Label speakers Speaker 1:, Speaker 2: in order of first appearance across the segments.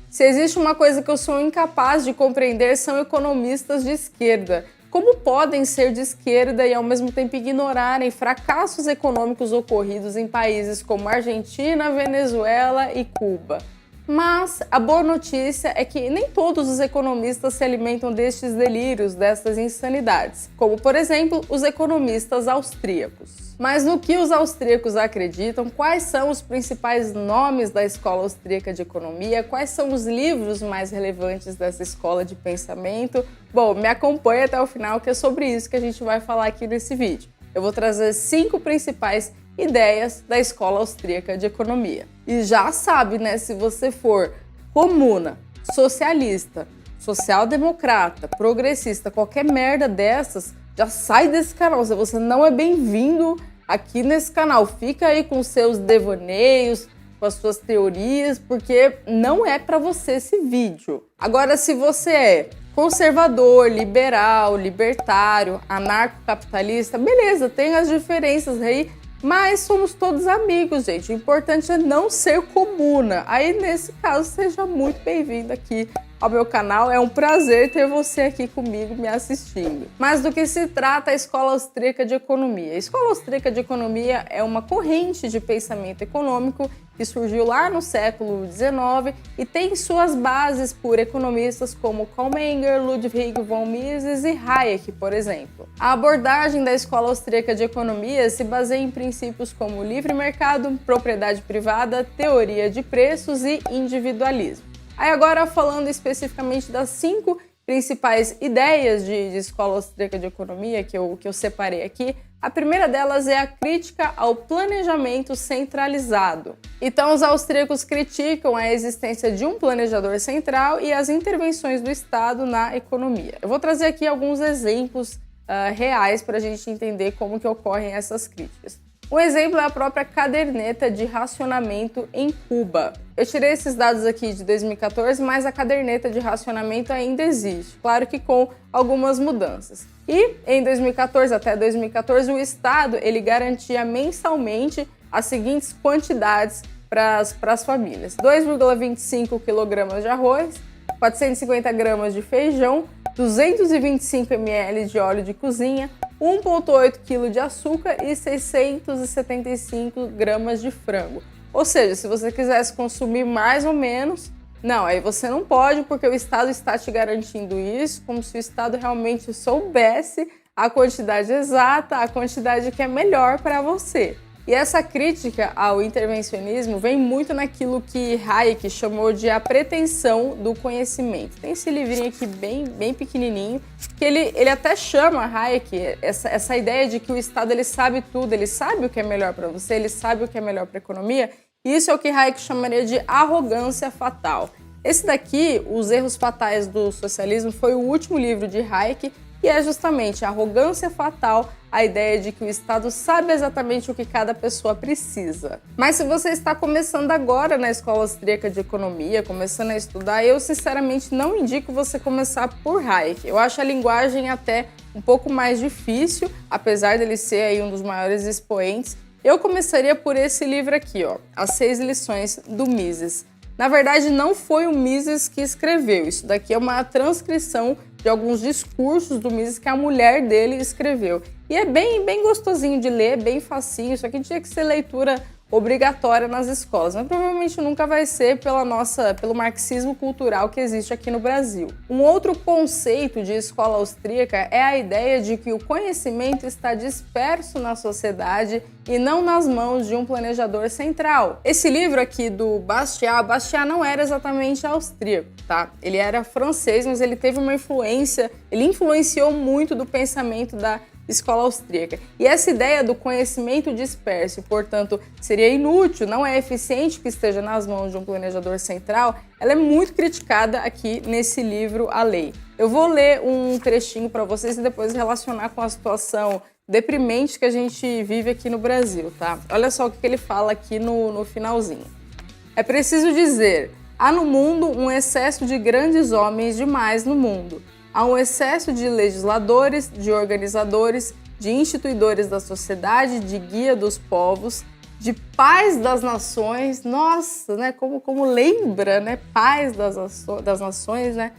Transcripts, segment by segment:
Speaker 1: Se existe uma coisa que eu sou incapaz de compreender, são economistas de esquerda. Como podem ser de esquerda e ao mesmo tempo ignorarem fracassos econômicos ocorridos em países como Argentina, Venezuela e Cuba? Mas a boa notícia é que nem todos os economistas se alimentam destes delírios, destas insanidades, como, por exemplo, os economistas austríacos. Mas no que os austríacos acreditam? Quais são os principais nomes da escola austríaca de economia? Quais são os livros mais relevantes dessa escola de pensamento? Bom, me acompanhe até o final, que é sobre isso que a gente vai falar aqui nesse vídeo. Eu vou trazer 5 principais ideias da escola austríaca de economia. E já sabe, né, se você for comuna, socialista, social-democrata, progressista, qualquer merda dessas, já sai desse canal. Se você não é bem-vindo aqui nesse canal, fica aí com seus devaneios, com as suas teorias, porque não é para você esse vídeo. Agora, se você é conservador, liberal, libertário, anarcocapitalista, beleza, tem as diferenças aí, mas somos todos amigos, gente. O importante é não ser comuna. Aí, nesse caso, seja muito bem-vindo aqui ao meu canal. É um prazer ter você aqui comigo me assistindo. Mas do que se trata a Escola Austríaca de Economia? A Escola Austríaca de Economia é uma corrente de pensamento econômico que surgiu lá no século XIX e tem suas bases por economistas como Karl Menger, Ludwig von Mises e Hayek, por exemplo. A abordagem da Escola Austríaca de Economia se baseia em princípios como livre mercado, propriedade privada, teoria de preços e individualismo. Aí agora, falando especificamente das 5 principais ideias de escola austríaca de economia que eu separei aqui, a primeira delas é a crítica ao planejamento centralizado. Então, os austríacos criticam a existência de um planejador central e as intervenções do Estado na economia. Eu vou trazer aqui alguns exemplos reais para a gente entender como que ocorrem essas críticas. Um exemplo é a própria caderneta de racionamento em Cuba. Eu tirei esses dados aqui de 2014, mas a caderneta de racionamento ainda existe, claro que com algumas mudanças. E em 2014, até 2014, o Estado ele garantia mensalmente as seguintes quantidades para as famílias: 2,25 kg de arroz, 450 gramas de feijão, 225 ml de óleo de cozinha, 1,8 kg de açúcar e 675 gramas de frango. Ou seja, se você quisesse consumir mais ou menos, não, aí você não pode, porque o Estado está te garantindo isso, como se o Estado realmente soubesse a quantidade exata, a quantidade que é melhor para você. E essa crítica ao intervencionismo vem muito naquilo que Hayek chamou de a pretensão do conhecimento. Tem esse livrinho aqui bem pequenininho, que ele até chama, Hayek, essa ideia de que o Estado ele sabe tudo, ele sabe o que é melhor para você, ele sabe o que é melhor para a economia. Isso é o que Hayek chamaria de arrogância fatal. Esse daqui, Os Erros Fatais do Socialismo, foi o último livro de Hayek, e é justamente a arrogância fatal, a ideia de que o Estado sabe exatamente o que cada pessoa precisa. Mas se você está começando agora na Escola Austríaca de Economia, começando a estudar, eu sinceramente não indico você começar por Hayek. Eu acho a linguagem até um pouco mais difícil, apesar dele ser aí um dos maiores expoentes. Eu começaria por esse livro aqui, ó, As 6 Lições do Mises. Na verdade, não foi o Mises que escreveu. Isso daqui é uma transcrição de alguns discursos do Mises que a mulher dele escreveu. E é bem gostosinho de ler, bem facinho. Isso aqui tinha que ser leitura obrigatória nas escolas, mas provavelmente nunca vai ser pelo marxismo cultural que existe aqui no Brasil. Um outro conceito de escola austríaca é a ideia de que o conhecimento está disperso na sociedade e não nas mãos de um planejador central. Esse livro aqui do Bastiat não era exatamente austríaco, tá? Ele era francês, mas ele teve uma influência, ele influenciou muito do pensamento da escola austríaca. E essa ideia do conhecimento disperso, portanto, seria inútil, não é eficiente que esteja nas mãos de um planejador central, ela é muito criticada aqui nesse livro, A Lei. Eu vou ler um trechinho para vocês e depois relacionar com a situação deprimente que a gente vive aqui no Brasil, tá? Olha só o que ele fala aqui no finalzinho. É preciso dizer, há no mundo um excesso de grandes homens demais no mundo. Há um excesso de legisladores, de organizadores, de instituidores da sociedade, de guia dos povos. de pais das nações. Nossa, né? Como lembra, né? Pais das nações, né?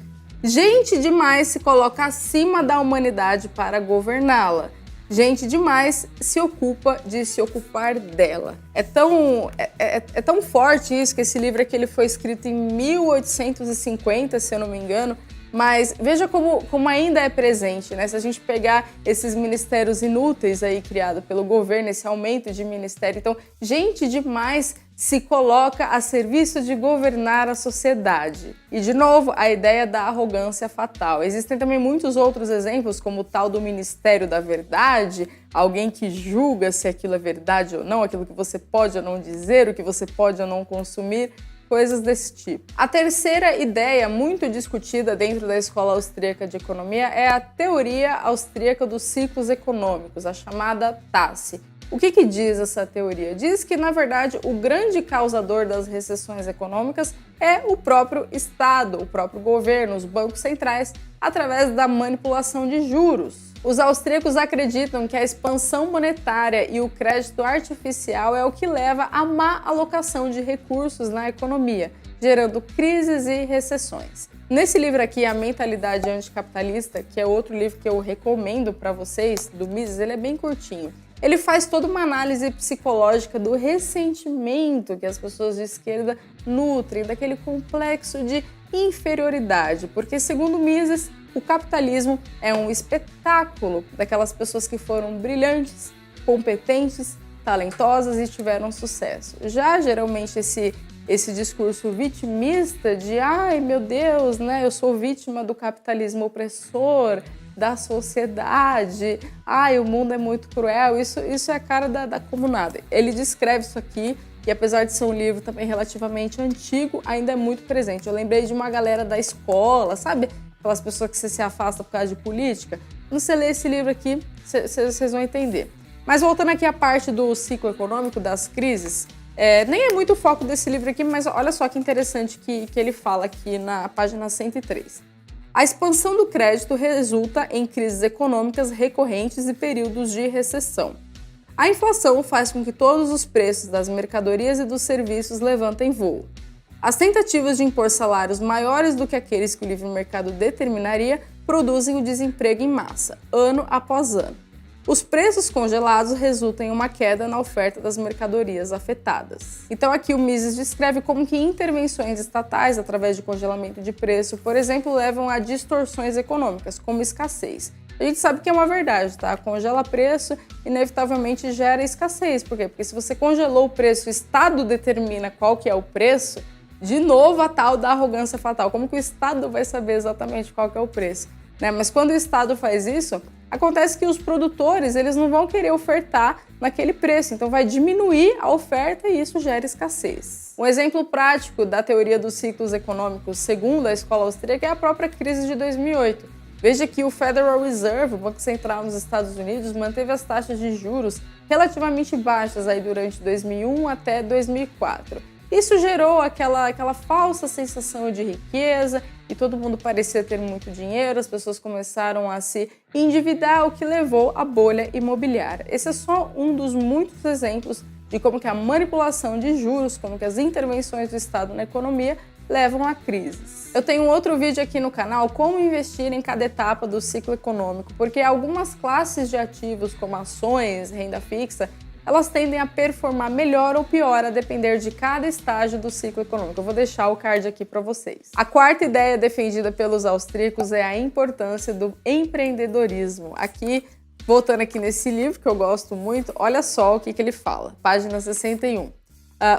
Speaker 1: Gente demais se coloca acima da humanidade para governá-la. Gente demais se ocupa de se ocupar dela. É tão forte isso que esse livro aqui ele foi escrito em 1850, se eu não me engano, mas veja como ainda é presente, né? Se a gente pegar esses ministérios inúteis aí criados pelo governo, esse aumento de ministério, então gente demais se coloca a serviço de governar a sociedade. E, de novo, a ideia da arrogância fatal. Existem também muitos outros exemplos, como o tal do Ministério da Verdade, alguém que julga se aquilo é verdade ou não, aquilo que você pode ou não dizer, o que você pode ou não consumir, coisas desse tipo. A terceira ideia muito discutida dentro da Escola Austríaca de Economia é a teoria austríaca dos ciclos econômicos, a chamada TASE. O que diz essa teoria? Diz que, na verdade, o grande causador das recessões econômicas é o próprio Estado, o próprio governo, os bancos centrais, através da manipulação de juros. Os austríacos acreditam que a expansão monetária e o crédito artificial é o que leva à má alocação de recursos na economia, gerando crises e recessões. Nesse livro aqui, A Mentalidade Anticapitalista, que é outro livro que eu recomendo para vocês, do Mises, ele é bem curtinho. Ele faz toda uma análise psicológica do ressentimento que as pessoas de esquerda nutrem, daquele complexo de inferioridade, porque, segundo Mises, o capitalismo é um espetáculo daquelas pessoas que foram brilhantes, competentes, talentosas e tiveram sucesso. Já, geralmente, esse discurso vitimista de ai, meu Deus, né, eu sou vítima do capitalismo opressor, da sociedade, ai, o mundo é muito cruel, isso é a cara da comunada. Ele descreve isso aqui e, apesar de ser um livro também relativamente antigo, ainda é muito presente. Eu lembrei de uma galera da escola, sabe? Aquelas pessoas que você se afasta por causa de política. Quando você lê esse livro aqui, vocês vão entender. Mas voltando aqui à parte do ciclo econômico, das crises, nem é muito o foco desse livro aqui, mas olha só que interessante que ele fala aqui na página 103. A expansão do crédito resulta em crises econômicas recorrentes e períodos de recessão. A inflação faz com que todos os preços das mercadorias e dos serviços levantem voo. As tentativas de impor salários maiores do que aqueles que o livre mercado determinaria produzem o desemprego em massa, ano após ano. Os preços congelados resultam em uma queda na oferta das mercadorias afetadas. Então aqui o Mises descreve como que intervenções estatais, através de congelamento de preço, por exemplo, levam a distorções econômicas, como escassez. A gente sabe que é uma verdade, tá? Congela preço, inevitavelmente gera escassez. Por quê? Porque se você congelou o preço, o Estado determina qual que é o preço, de novo a tal da arrogância fatal. Como que o Estado vai saber exatamente qual que é o preço? Né? Mas quando o Estado faz isso, acontece que os produtores eles não vão querer ofertar naquele preço, então vai diminuir a oferta e isso gera escassez. Um exemplo prático da teoria dos ciclos econômicos, segundo a escola austríaca, é a própria crise de 2008. Veja que o Federal Reserve, o Banco Central nos Estados Unidos, manteve as taxas de juros relativamente baixas aí durante 2001 até 2004. Isso gerou aquela falsa sensação de riqueza e todo mundo parecia ter muito dinheiro, as pessoas começaram a se endividar, o que levou à bolha imobiliária. Esse é só um dos muitos exemplos de como que a manipulação de juros, como que as intervenções do Estado na economia levam a crises. Eu tenho um outro vídeo aqui no canal, como investir em cada etapa do ciclo econômico, porque algumas classes de ativos, como ações, renda fixa, elas tendem a performar melhor ou pior a depender de cada estágio do ciclo econômico. Eu vou deixar o card aqui para vocês. A quarta ideia defendida pelos austríacos é a importância do empreendedorismo. Aqui, voltando aqui nesse livro, que eu gosto muito, olha só o que ele fala, página 61.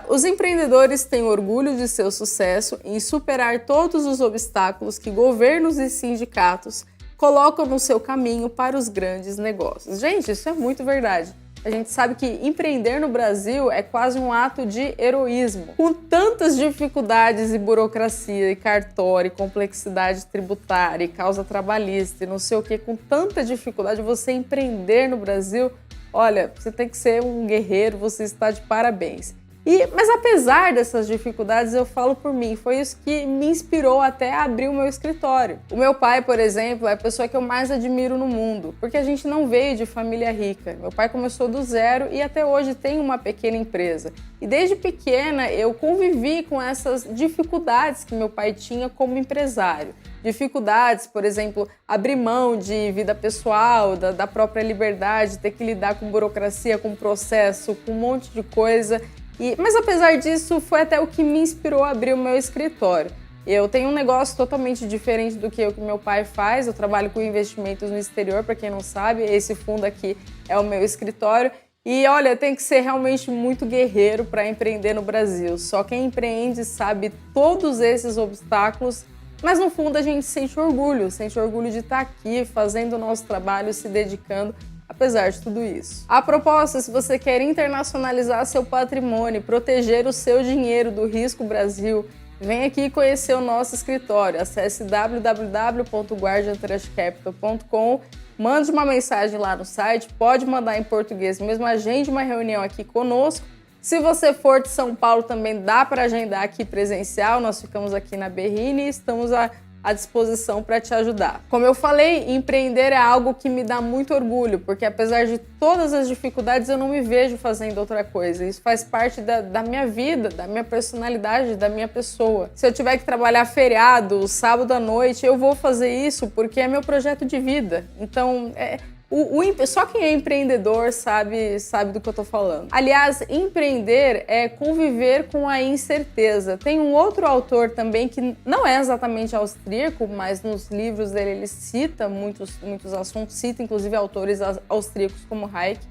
Speaker 1: Os empreendedores têm orgulho de seu sucesso em superar todos os obstáculos que governos e sindicatos colocam no seu caminho para os grandes negócios. Gente, isso é muito verdade. A gente sabe que empreender no Brasil é quase um ato de heroísmo. Com tantas dificuldades e burocracia, e cartório, e complexidade tributária, e causa trabalhista, e não sei o que, com tanta dificuldade, você empreender no Brasil, olha, você tem que ser um guerreiro, você está de parabéns. Mas apesar dessas dificuldades, eu falo por mim, foi isso que me inspirou até a abrir o meu escritório. O meu pai, por exemplo, é a pessoa que eu mais admiro no mundo, porque a gente não veio de família rica. Meu pai começou do zero e até hoje tem uma pequena empresa. E desde pequena eu convivi com essas dificuldades que meu pai tinha como empresário. Dificuldades, por exemplo, abrir mão de vida pessoal, da própria liberdade, ter que lidar com burocracia, com processo, com um monte de coisa. Mas apesar disso, foi até o que me inspirou a abrir o meu escritório. Eu tenho um negócio totalmente diferente do que o que meu pai faz. Eu trabalho com investimentos no exterior, para quem não sabe. Esse fundo aqui é o meu escritório. E olha, tem que ser realmente muito guerreiro para empreender no Brasil. Só quem empreende sabe todos esses obstáculos. Mas no fundo a gente sente orgulho de estar aqui fazendo o nosso trabalho, se dedicando, apesar de tudo isso. A propósito, se você quer internacionalizar seu patrimônio, proteger o seu dinheiro do Risco Brasil, vem aqui conhecer o nosso escritório. Acesse www.guardiantrustcapital.com, mande uma mensagem lá no site, pode mandar em português mesmo, agende uma reunião aqui conosco. Se você for de São Paulo também dá para agendar aqui presencial, nós ficamos aqui na Berrini e estamos à disposição para te ajudar. Como eu falei, empreender é algo que me dá muito orgulho, porque apesar de todas as dificuldades eu não me vejo fazendo outra coisa. Isso faz parte da minha vida, da minha personalidade, da minha pessoa. Se eu tiver que trabalhar feriado, sábado à noite, eu vou fazer isso porque é meu projeto de vida. Então, só quem é empreendedor sabe do que eu tô falando. Aliás, empreender é conviver com a incerteza. Tem um outro autor também que não é exatamente austríaco, mas nos livros dele ele cita muitos assuntos, cita inclusive autores austríacos como Hayek.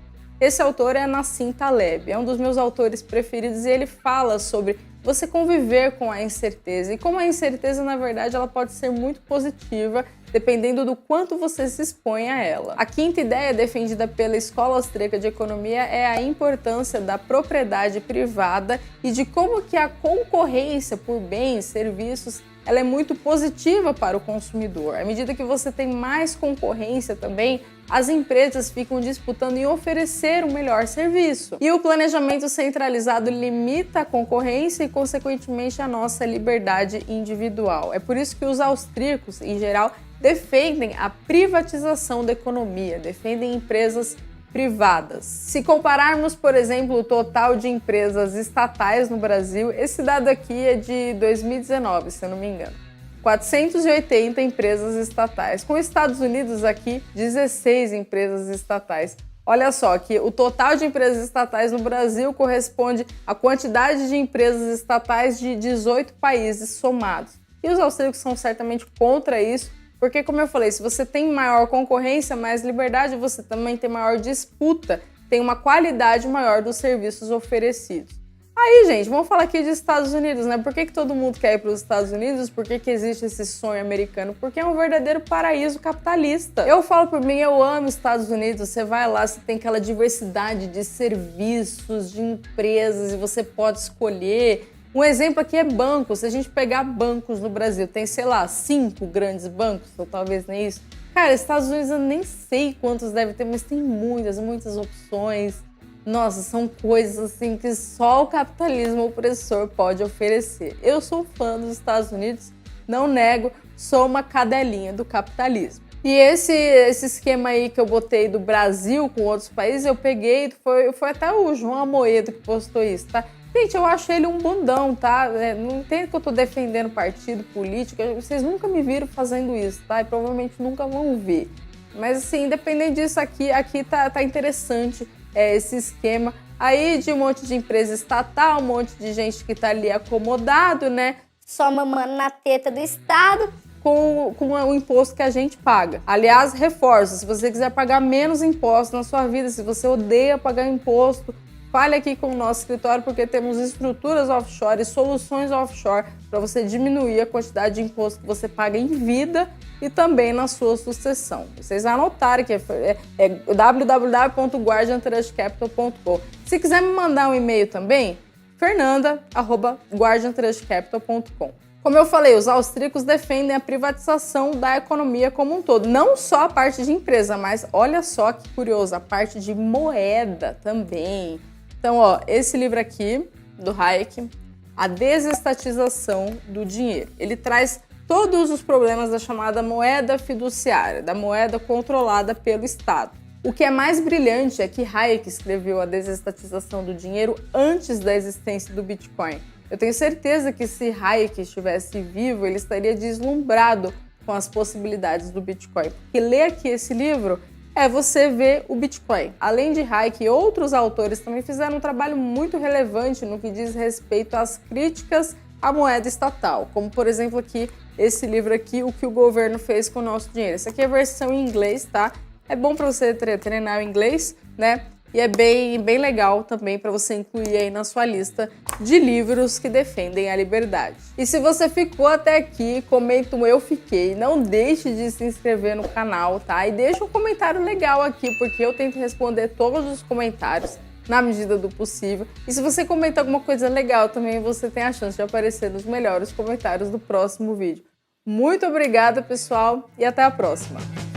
Speaker 1: Esse autor é Nassim Taleb, é um dos meus autores preferidos e ele fala sobre você conviver com a incerteza. E como a incerteza, na verdade, ela pode ser muito positiva, dependendo do quanto você se expõe a ela. A quinta ideia defendida pela Escola Austríaca de Economia é a importância da propriedade privada e de como que a concorrência por bens, serviços, ela é muito positiva para o consumidor. À medida que você tem mais concorrência também, as empresas ficam disputando em oferecer um melhor serviço. E o planejamento centralizado limita a concorrência e, consequentemente, a nossa liberdade individual. É por isso que os austríacos, em geral, defendem a privatização da economia, defendem empresas privadas. Se compararmos, por exemplo, o total de empresas estatais no Brasil, esse dado aqui é de 2019, se eu não me engano. 480 empresas estatais. Com os Estados Unidos aqui, 16 empresas estatais. Olha só que o total de empresas estatais no Brasil corresponde à quantidade de empresas estatais de 18 países somados. E os austríacos são certamente contra isso, porque, como eu falei, se você tem maior concorrência, mais liberdade, você também tem maior disputa, tem uma qualidade maior dos serviços oferecidos. Aí, gente, vamos falar aqui de Estados Unidos, né? Por que todo mundo quer ir para os Estados Unidos? Por que existe esse sonho americano? Porque é um verdadeiro paraíso capitalista. Eu falo por mim, eu amo Estados Unidos. Você vai lá, você tem aquela diversidade de serviços, de empresas, e você pode escolher. Um exemplo aqui é bancos. Se a gente pegar bancos no Brasil, tem, sei lá, 5 grandes bancos, ou talvez nem isso. Cara, Estados Unidos eu nem sei quantos deve ter, mas tem muitas opções. Nossa, são coisas assim que só o capitalismo opressor pode oferecer. Eu sou fã dos Estados Unidos, não nego, sou uma cadelinha do capitalismo. E esse esquema aí que eu botei do Brasil com outros países, eu peguei, foi até o João Amoedo que postou isso, tá? Gente, eu acho ele um bundão, tá? Não entendo que eu tô defendendo partido político, vocês nunca me viram fazendo isso, tá? E provavelmente nunca vão ver. Mas assim, independente disso, aqui tá interessante esse esquema aí de um monte de empresa estatal, um monte de gente que tá ali acomodado, né?
Speaker 2: Só mamando na teta do Estado.
Speaker 1: Com o imposto que a gente paga. Aliás, reforço, se você quiser pagar menos imposto na sua vida, se você odeia pagar imposto, fale aqui com o nosso escritório, porque temos estruturas offshore e soluções offshore para você diminuir a quantidade de imposto que você paga em vida e também na sua sucessão. Vocês anotarem que é www.guardiantrustcapital.com. Se quiser me mandar um e-mail também, fernanda@guardiantrustcapital.com. Como eu falei, os austríacos defendem a privatização da economia como um todo. Não só a parte de empresa, mas olha só que curioso, a parte de moeda também. Então, ó, esse livro aqui, do Hayek, A Desestatização do Dinheiro. Ele traz todos os problemas da chamada moeda fiduciária, da moeda controlada pelo Estado. O que é mais brilhante é que Hayek escreveu A Desestatização do Dinheiro antes da existência do Bitcoin. Eu tenho certeza que se Hayek estivesse vivo, ele estaria deslumbrado com as possibilidades do Bitcoin. Porque ler aqui esse livro é você ver o Bitcoin. Além de Hayek, outros autores também fizeram um trabalho muito relevante no que diz respeito às críticas à moeda estatal. Como, por exemplo, aqui, esse livro aqui, O que o Governo Fez com o Nosso Dinheiro. Essa aqui é a versão em inglês, tá? É bom para você treinar o inglês, né? E é bem legal também para você incluir aí na sua lista de livros que defendem a liberdade. E se você ficou até aqui, comenta um eu fiquei. Não deixe de se inscrever no canal, tá? E deixa um comentário legal aqui, porque eu tento responder todos os comentários na medida do possível. E se você comentar alguma coisa legal também, você tem a chance de aparecer nos melhores comentários do próximo vídeo. Muito obrigada, pessoal, e até a próxima!